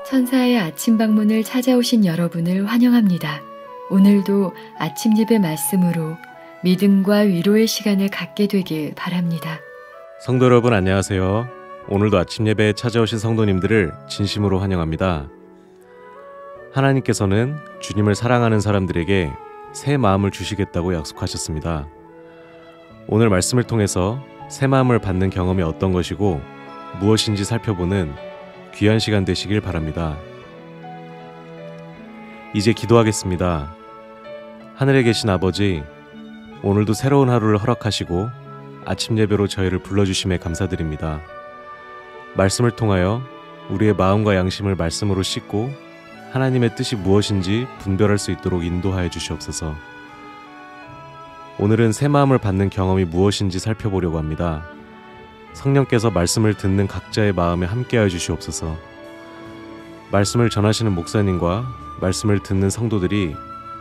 천사의 아침 방문을 찾아오신 여러분을 환영합니다. 오늘도 아침 예배 말씀으로 믿음과 위로의 시간을 갖게 되길 바랍니다. 성도 여러분 안녕하세요. 오늘도 아침 예배에 찾아오신 성도님들을 진심으로 환영합니다. 하나님께서는 주님을 사랑하는 사람들에게 새 마음을 주시겠다고 약속하셨습니다. 오늘 말씀을 통해서 새 마음을 받는 경험이 어떤 것이고 무엇인지 살펴보는 귀한 시간 되시길 바랍니다. 이제 기도하겠습니다. 하늘에 계신 아버지, 오늘도 새로운 하루를 허락하시고 아침 예배로 저희를 불러주심에 감사드립니다. 말씀을 통하여 우리의 마음과 양심을 말씀으로 씻고 하나님의 뜻이 무엇인지 분별할 수 있도록 인도하여 주시옵소서. 오늘은 새 마음을 받는 경험이 무엇인지 살펴보려고 합니다. 성령께서 말씀을 듣는 각자의 마음에 함께하여 주시옵소서. 말씀을 전하시는 목사님과 말씀을 듣는 성도들이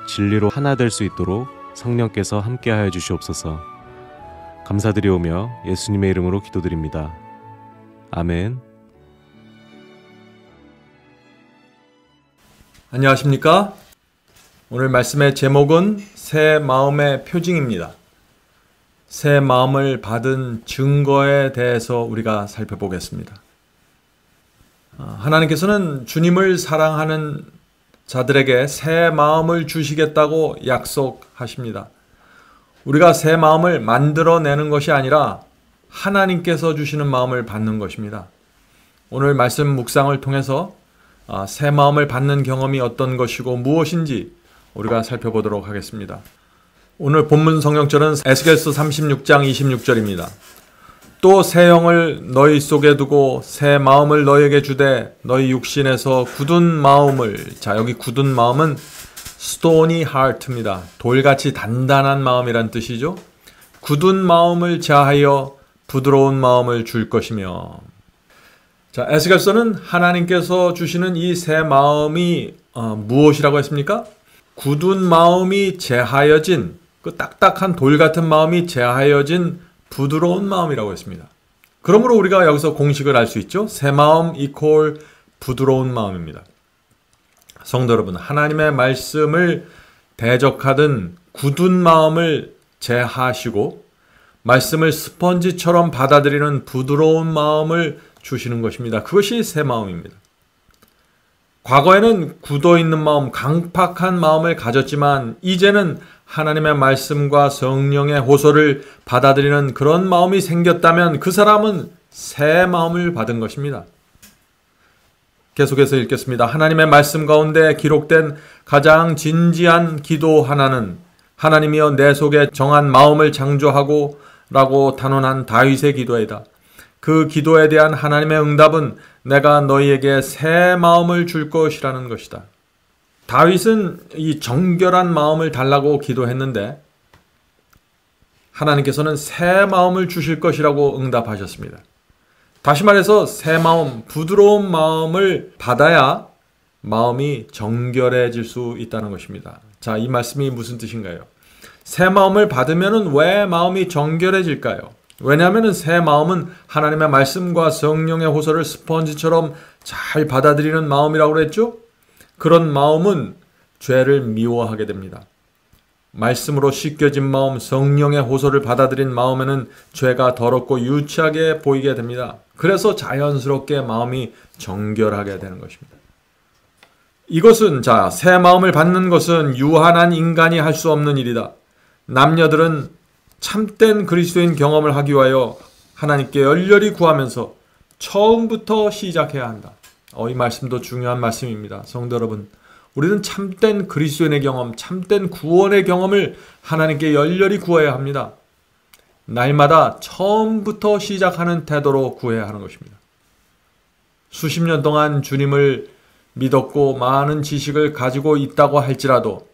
진리로 하나 될 수 있도록 성령께서 함께하여 주시옵소서. 감사드리오며 예수님의 이름으로 기도드립니다. 아멘. 안녕하십니까? 오늘 말씀의 제목은 새 마음의 표징입니다. 새 마음을 받은 증거에 대해서 우리가 살펴보겠습니다. 하나님께서는 주님을 사랑하는 자들에게 새 마음을 주시겠다고 약속하십니다. 우리가 새 마음을 만들어내는 것이 아니라 하나님께서 주시는 마음을 받는 것입니다. 오늘 말씀 묵상을 통해서 새 마음을 받는 경험이 어떤 것이고 무엇인지 우리가 살펴보도록 하겠습니다. 오늘 본문 성경절은 에스겔서 36장 26절입니다. 또 새 영을 너희 속에 두고 새 마음을 너희에게 주되 너희 육신에서 굳은 마음을, 자 여기 굳은 마음은 stony heart입니다. 돌같이 단단한 마음이란 뜻이죠. 굳은 마음을 자하여 부드러운 마음을 줄 것이며, 자 에스겔서는 하나님께서 주시는 이 새 마음이 무엇이라고 했습니까? 굳은 마음이 제하여진, 그 딱딱한 돌 같은 마음이 제하여진 부드러운 마음이라고 했습니다. 그러므로 우리가 여기서 공식을 알 수 있죠. 새 마음 이퀄 부드러운 마음입니다. 성도 여러분, 하나님의 말씀을 대적하던 굳은 마음을 제하시고 말씀을 스펀지처럼 받아들이는 부드러운 마음을 주시는 것입니다. 그것이 새 마음입니다. 과거에는 굳어있는 마음, 강팍한 마음을 가졌지만 이제는 하나님의 말씀과 성령의 호소를 받아들이는 그런 마음이 생겼다면 그 사람은 새 마음을 받은 것입니다. 계속해서 읽겠습니다. 하나님의 말씀 가운데 기록된 가장 진지한 기도 하나는 하나님이여 내 속에 정한 마음을 창조하고 라고 단언한 다윗의 기도이다. 그 기도에 대한 하나님의 응답은 내가 너희에게 새 마음을 줄 것이라는 것이다. 다윗은 이 정결한 마음을 달라고 기도했는데 하나님께서는 새 마음을 주실 것이라고 응답하셨습니다. 다시 말해서 새 마음, 부드러운 마음을 받아야 마음이 정결해질 수 있다는 것입니다. 자, 이 말씀이 무슨 뜻인가요? 새 마음을 받으면 왜 마음이 정결해질까요? 왜냐하면 새 마음은 하나님의 말씀과 성령의 호소를 스펀지처럼 잘 받아들이는 마음이라고 그랬죠? 그런 마음은 죄를 미워하게 됩니다. 말씀으로 씻겨진 마음, 성령의 호소를 받아들인 마음에는 죄가 더럽고 유치하게 보이게 됩니다. 그래서 자연스럽게 마음이 정결하게 되는 것입니다. 이것은 새 마음을 받는 것은 유한한 인간이 할 수 없는 일이다. 남녀들은 참된 그리스도인 경험을 하기 위하여 하나님께 열렬히 구하면서 처음부터 시작해야 한다. 이 말씀도 중요한 말씀입니다. 성도 여러분, 우리는 참된 그리스도인의 경험, 참된 구원의 경험을 하나님께 열렬히 구해야 합니다. 날마다 처음부터 시작하는 태도로 구해야 하는 것입니다. 수십 년 동안 주님을 믿었고 많은 지식을 가지고 있다고 할지라도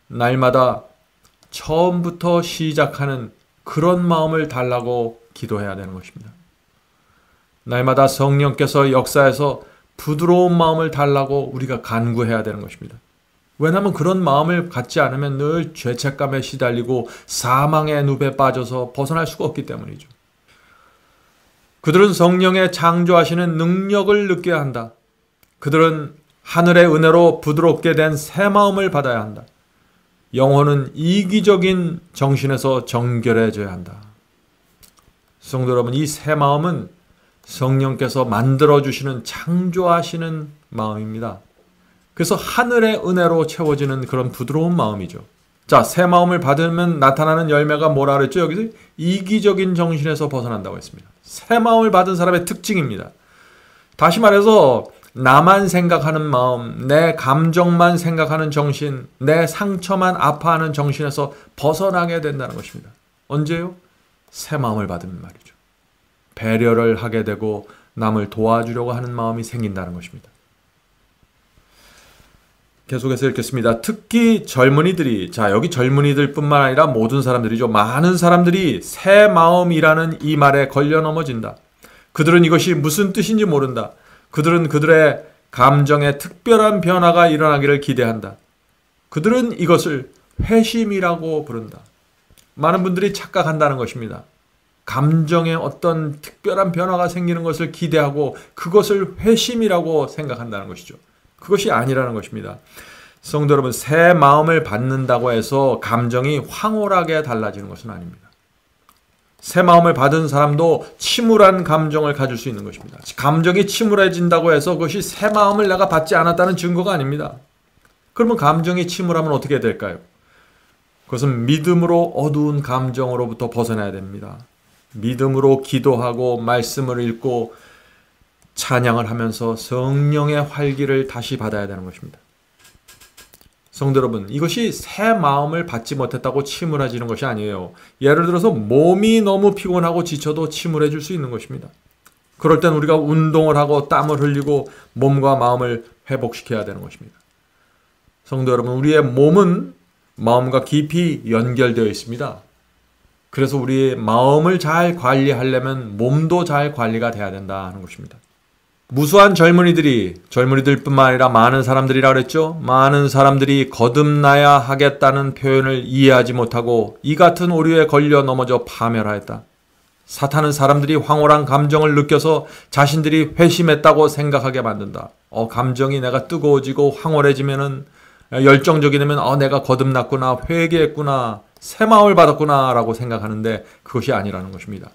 날마다 처음부터 시작하는 그런 마음을 달라고 기도해야 되는 것입니다. 날마다 성령께서 역사해서 부드러운 마음을 달라고 우리가 간구해야 되는 것입니다. 왜냐하면 그런 마음을 갖지 않으면 늘 죄책감에 시달리고 사망의 늪에 빠져서 벗어날 수가 없기 때문이죠. 그들은 성령의 창조하시는 능력을 느껴야 한다. 그들은 하늘의 은혜로 부드럽게 된 새 마음을 받아야 한다. 영혼은 이기적인 정신에서 정결해져야 한다. 성도 여러분, 이 새 마음은 성령께서 만들어주시는 창조하시는 마음입니다. 그래서 하늘의 은혜로 채워지는 그런 부드러운 마음이죠. 자, 새 마음을 받으면 나타나는 열매가 뭐라 그랬죠? 여기서 이기적인 정신에서 벗어난다고 했습니다. 새 마음을 받은 사람의 특징입니다. 다시 말해서 나만 생각하는 마음, 내 감정만 생각하는 정신, 내 상처만 아파하는 정신에서 벗어나게 된다는 것입니다. 언제요? 새 마음을 받으면 말이죠. 배려를 하게 되고 남을 도와주려고 하는 마음이 생긴다는 것입니다. 계속해서 읽겠습니다. 특히 젊은이들이, 자, 여기 젊은이들 뿐만 아니라 모든 사람들이죠. 많은 사람들이 새 마음이라는 이 말에 걸려 넘어진다. 그들은 이것이 무슨 뜻인지 모른다. 그들은 그들의 감정에 특별한 변화가 일어나기를 기대한다. 그들은 이것을 회심이라고 부른다. 많은 분들이 착각한다는 것입니다. 감정에 어떤 특별한 변화가 생기는 것을 기대하고 그것을 회심이라고 생각한다는 것이죠. 그것이 아니라는 것입니다. 성도 여러분, 새 마음을 받는다고 해서 감정이 황홀하게 달라지는 것은 아닙니다. 새 마음을 받은 사람도 침울한 감정을 가질 수 있는 것입니다. 감정이 침울해진다고 해서 그것이 새 마음을 내가 받지 않았다는 증거가 아닙니다. 그러면 감정이 침울하면 어떻게 될까요? 그것은 믿음으로 어두운 감정으로부터 벗어나야 됩니다. 믿음으로 기도하고 말씀을 읽고 찬양을 하면서 성령의 활기를 다시 받아야 되는 것입니다. 성도 여러분, 이것이 새 마음을 받지 못했다고 침울해지는 것이 아니에요. 예를 들어서 몸이 너무 피곤하고 지쳐도 침울해질 수 있는 것입니다. 그럴 땐 우리가 운동을 하고 땀을 흘리고 몸과 마음을 회복시켜야 되는 것입니다. 성도 여러분, 우리의 몸은 마음과 깊이 연결되어 있습니다. 그래서 우리의 마음을 잘 관리하려면 몸도 잘 관리가 돼야 된다 하는 것입니다. 무수한 젊은이들뿐만 아니라 많은 사람들이라 그랬죠. 많은 사람들이 거듭나야 하겠다는 표현을 이해하지 못하고 이 같은 오류에 걸려 넘어져 파멸하였다. 사탄은 사람들이 황홀한 감정을 느껴서 자신들이 회심했다고 생각하게 만든다. 감정이 내가 뜨거워지고 황홀해지면은 열정적이 되면 내가 거듭났구나, 회개했구나, 새 마음을 받았구나 라고 생각하는데 그것이 아니라는 것입니다.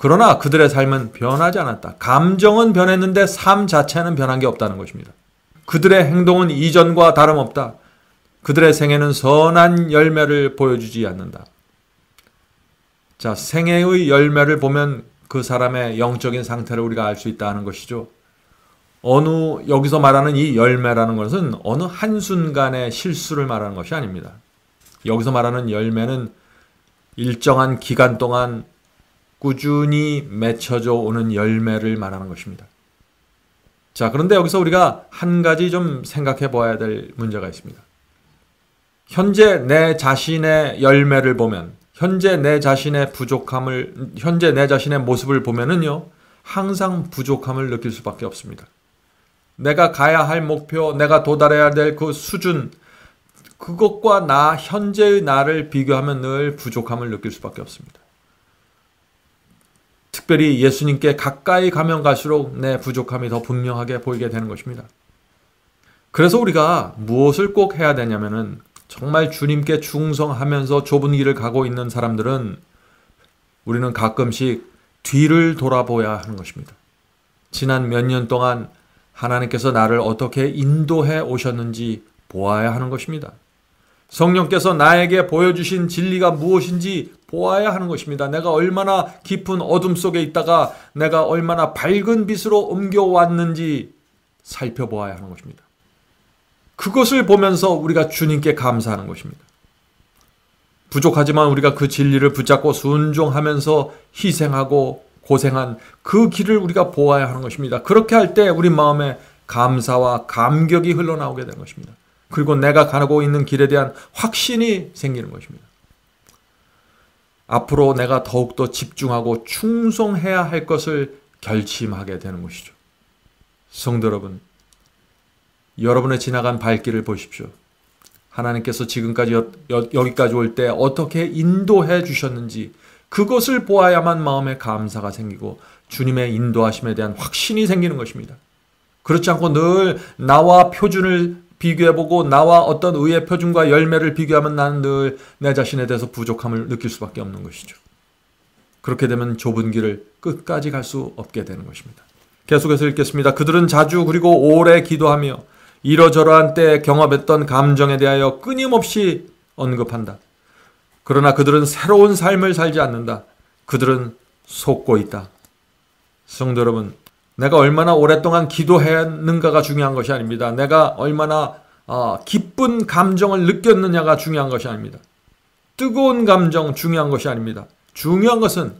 그러나 그들의 삶은 변하지 않았다. 감정은 변했는데 삶 자체는 변한 게 없다는 것입니다. 그들의 행동은 이전과 다름없다. 그들의 생애는 선한 열매를 보여주지 않는다. 자, 생애의 열매를 보면 그 사람의 영적인 상태를 우리가 알 수 있다는 것이죠. 여기서 말하는 이 열매라는 것은 어느 한순간의 실수를 말하는 것이 아닙니다. 여기서 말하는 열매는 일정한 기간 동안 꾸준히 맺혀져 오는 열매를 말하는 것입니다. 자, 그런데 여기서 우리가 한 가지 좀 생각해 봐야 될 문제가 있습니다. 현재 내 자신의 열매를 보면, 현재 내 자신의 모습을 보면은요, 항상 부족함을 느낄 수밖에 없습니다. 내가 가야 할 목표, 내가 도달해야 될 그 수준, 그것과 현재의 나를 비교하면 늘 부족함을 느낄 수밖에 없습니다. 특별히 예수님께 가까이 가면 갈수록 내 부족함이 더 분명하게 보이게 되는 것입니다. 그래서 우리가 무엇을 꼭 해야 되냐면은 정말 주님께 충성하면서 좁은 길을 가고 있는 사람들은 우리는 가끔씩 뒤를 돌아보아야 하는 것입니다. 지난 몇 년 동안 하나님께서 나를 어떻게 인도해 오셨는지 보아야 하는 것입니다. 성령께서 나에게 보여주신 진리가 무엇인지 보아야 하는 것입니다. 내가 얼마나 깊은 어둠 속에 있다가 내가 얼마나 밝은 빛으로 옮겨왔는지 살펴보아야 하는 것입니다. 그것을 보면서 우리가 주님께 감사하는 것입니다. 부족하지만 우리가 그 진리를 붙잡고 순종하면서 희생하고 고생한 그 길을 우리가 보아야 하는 것입니다. 그렇게 할 때 우리 마음에 감사와 감격이 흘러나오게 되는 것입니다. 그리고 내가 가고 있는 길에 대한 확신이 생기는 것입니다. 앞으로 내가 더욱더 집중하고 충성해야 할 것을 결심하게 되는 것이죠. 성도 여러분, 여러분의 지나간 발길을 보십시오. 하나님께서 지금까지 여기까지 올 때 어떻게 인도해 주셨는지 그것을 보아야만 마음에 감사가 생기고 주님의 인도하심에 대한 확신이 생기는 것입니다. 그렇지 않고 늘 나와 표준을 비교해보고 나와 어떤 의의 표준과 열매를 비교하면 나는 늘 내 자신에 대해서 부족함을 느낄 수밖에 없는 것이죠. 그렇게 되면 좁은 길을 끝까지 갈 수 없게 되는 것입니다. 계속해서 읽겠습니다. 그들은 자주 그리고 오래 기도하며 이러저러한 때 경험했던 감정에 대하여 끊임없이 언급한다. 그러나 그들은 새로운 삶을 살지 않는다. 그들은 속고 있다. 성도 여러분, 내가 얼마나 오랫동안 기도했는가가 중요한 것이 아닙니다. 내가 얼마나 기쁜 감정을 느꼈느냐가 중요한 것이 아닙니다. 뜨거운 감정 중요한 것이 아닙니다. 중요한 것은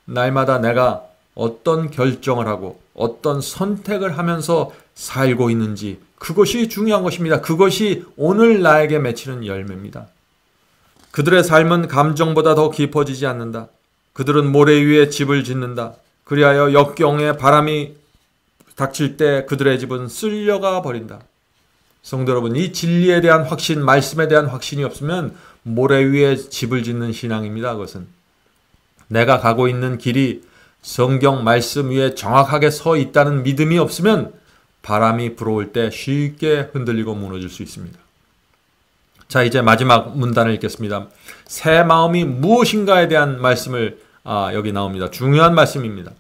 날마다 내가 어떤 결정을 하고 어떤 선택을 하면서 살고 있는지, 그것이 중요한 것입니다. 그것이 오늘 나에게 맺히는 열매입니다. 그들의 삶은 감정보다 더 깊어지지 않는다. 그들은 모래 위에 집을 짓는다. 그리하여 역경에 바람이 닥칠 때 그들의 집은 쓸려가 버린다. 성도 여러분, 이 진리에 대한 확신, 말씀에 대한 확신이 없으면 모래 위에 집을 짓는 신앙입니다. 그것은 내가 가고 있는 길이 성경 말씀 위에 정확하게 서 있다는 믿음이 없으면 바람이 불어올 때 쉽게 흔들리고 무너질 수 있습니다. 자, 이제 마지막 문단을 읽겠습니다. 새 마음이 무엇인가에 대한 말씀을 여기 나옵니다. 중요한 말씀입니다.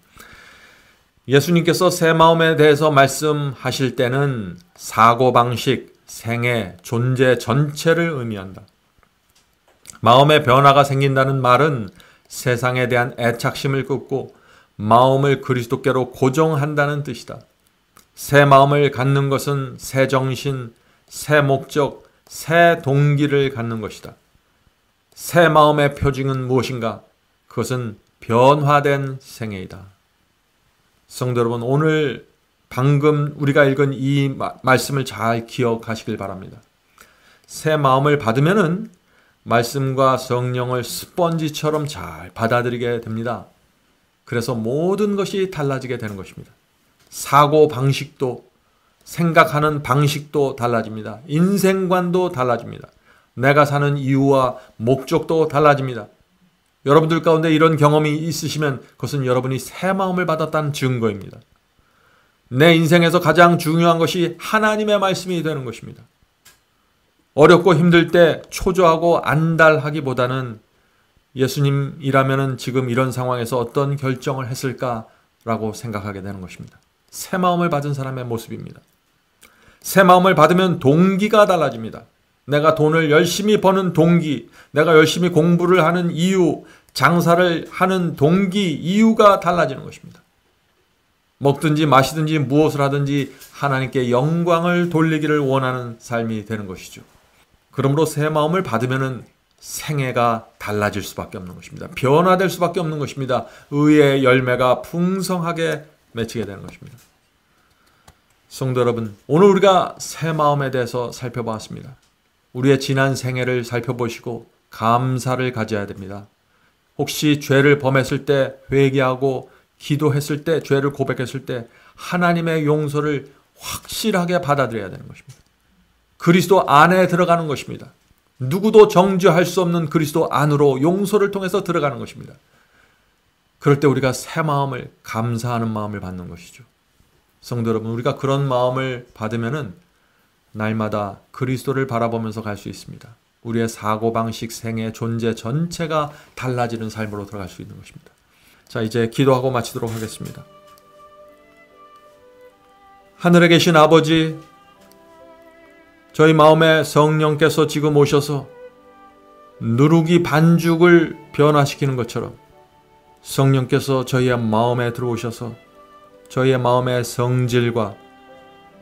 예수님께서 새 마음에 대해서 말씀하실 때는 사고방식, 생애, 존재 전체를 의미한다. 마음의 변화가 생긴다는 말은 세상에 대한 애착심을 끊고 마음을 그리스도께로 고정한다는 뜻이다. 새 마음을 갖는 것은 새 정신, 새 목적, 새 동기를 갖는 것이다. 새 마음의 표징은 무엇인가? 그것은 변화된 생애이다. 성도 여러분, 오늘 방금 우리가 읽은 이 말씀을 잘 기억하시길 바랍니다. 새 마음을 받으면은 말씀과 성령을 스펀지처럼 잘 받아들이게 됩니다. 그래서 모든 것이 달라지게 되는 것입니다. 사고 방식도, 생각하는 방식도 달라집니다. 인생관도 달라집니다. 내가 사는 이유와 목적도 달라집니다. 여러분들 가운데 이런 경험이 있으시면 그것은 여러분이 새 마음을 받았다는 증거입니다. 내 인생에서 가장 중요한 것이 하나님의 말씀이 되는 것입니다. 어렵고 힘들 때 초조하고 안달하기보다는 예수님이라면 지금 이런 상황에서 어떤 결정을 했을까라고 생각하게 되는 것입니다. 새 마음을 받은 사람의 모습입니다. 새 마음을 받으면 동기가 달라집니다. 내가 돈을 열심히 버는 동기, 내가 열심히 공부를 하는 이유, 장사를 하는 동기, 이유가 달라지는 것입니다. 먹든지 마시든지 무엇을 하든지 하나님께 영광을 돌리기를 원하는 삶이 되는 것이죠. 그러므로 새 마음을 받으면 생애가 달라질 수밖에 없는 것입니다. 변화될 수밖에 없는 것입니다. 의의 열매가 풍성하게 맺히게 되는 것입니다. 성도 여러분, 오늘 우리가 새 마음에 대해서 살펴보았습니다. 우리의 지난 생애를 살펴보시고 감사를 가져야 됩니다. 혹시 죄를 범했을 때 회개하고 기도했을 때, 죄를 고백했을 때 하나님의 용서를 확실하게 받아들여야 되는 것입니다. 그리스도 안에 들어가는 것입니다. 누구도 정죄할 수 없는 그리스도 안으로 용서를 통해서 들어가는 것입니다. 그럴 때 우리가 새 마음을, 감사하는 마음을 받는 것이죠. 성도 여러분, 우리가 그런 마음을 받으면은 날마다 그리스도를 바라보면서 갈 수 있습니다. 우리의 사고방식, 생애, 존재 전체가 달라지는 삶으로 들어갈 수 있는 것입니다. 자, 이제 기도하고 마치도록 하겠습니다. 하늘에 계신 아버지, 저희 마음에 성령께서 지금 오셔서 누룩이 반죽을 변화시키는 것처럼 성령께서 저희의 마음에 들어오셔서 저희의 마음의 성질과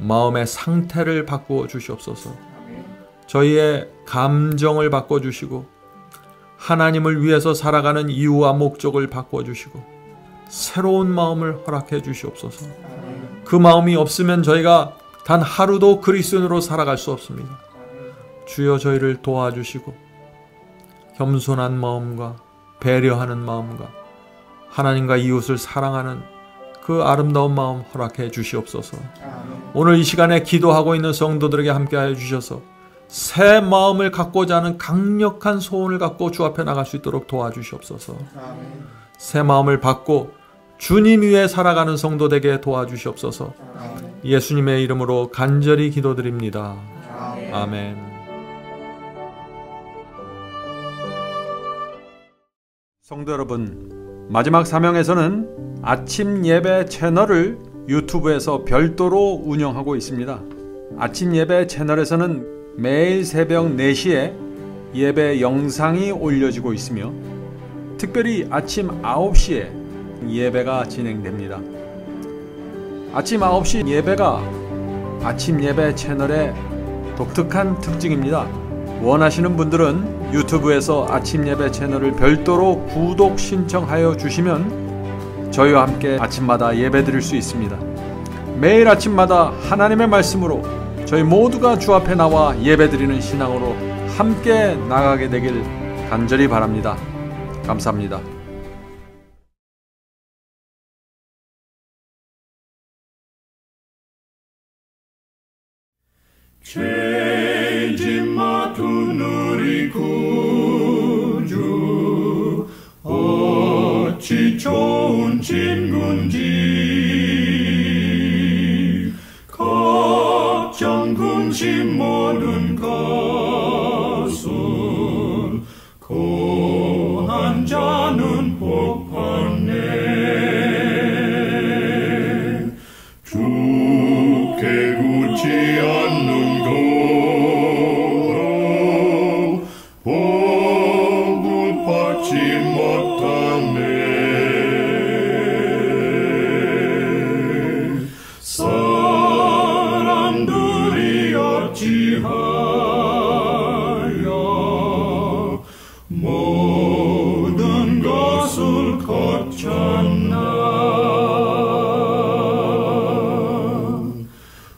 마음의 상태를 바꾸어 주시옵소서. 저희의 감정을 바꿔주시고 하나님을 위해서 살아가는 이유와 목적을 바꿔주시고 새로운 마음을 허락해 주시옵소서. 그 마음이 없으면 저희가 단 하루도 그리스도인으로 살아갈 수 없습니다. 주여, 저희를 도와주시고 겸손한 마음과 배려하는 마음과 하나님과 이웃을 사랑하는 그 아름다운 마음 허락해 주시옵소서. 오늘 이 시간에 기도하고 있는 성도들에게 함께하여 주셔서 새 마음을 갖고자 하는 강력한 소원을 갖고 주 앞에 나갈 수 있도록 도와주시옵소서. 새 마음을 받고 주님 위에 살아가는 성도되게 도와주시옵소서. 예수님의 이름으로 간절히 기도드립니다. 아멘. 성도 여러분, 마지막 사명에서는 아침 예배 채널을 유튜브에서 별도로 운영하고 있습니다. 아침 예배 채널에서는 매일 새벽 4시에 예배 영상이 올려지고 있으며 특별히 아침 9시에 예배가 진행됩니다. 아침 9시 예배가 아침 예배 채널의 독특한 특징입니다. 원하시는 분들은 유튜브에서 아침 예배 채널을 별도로 구독 신청하여 주시면 저희와 함께 아침마다 예배 드릴 수 있습니다. 매일 아침마다 하나님의 말씀으로 저희 모두가 주 앞에 나와 예배 드리는 신앙으로 함께 나가게 되길 간절히 바랍니다. 감사합니다. 죄짐 맡은 우리 구주 어찌 좋은 친구인지 걱정 근심 모든 것을 고한 자는 복 받네. 주께 굳지 않는 거로 복을 받지 못하네. 사람들이 어찌하여 모든 것을 거쳤나.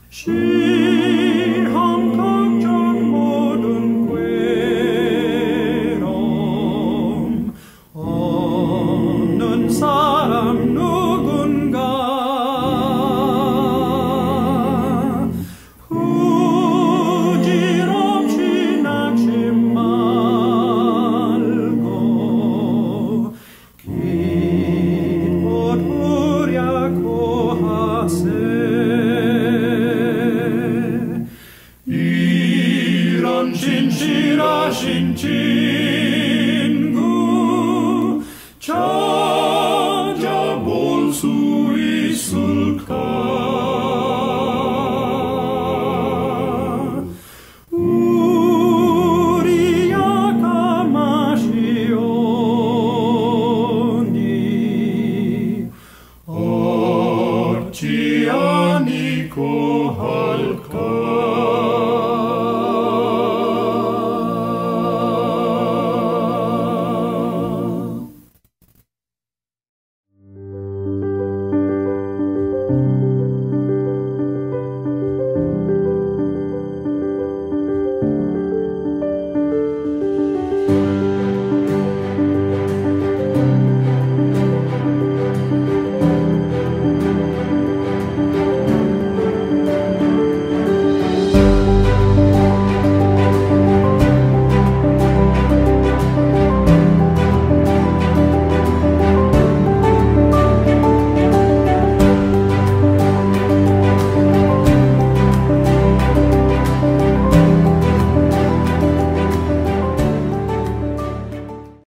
시험 걱정 모든 괴로움 없는 사람 누군가. 부질없이 낙심 말고 기도하랴 고하세. 이런 진실하신 친구 찾아볼 수 있을까. 우리 약함하시오니 어찌하니 고할까.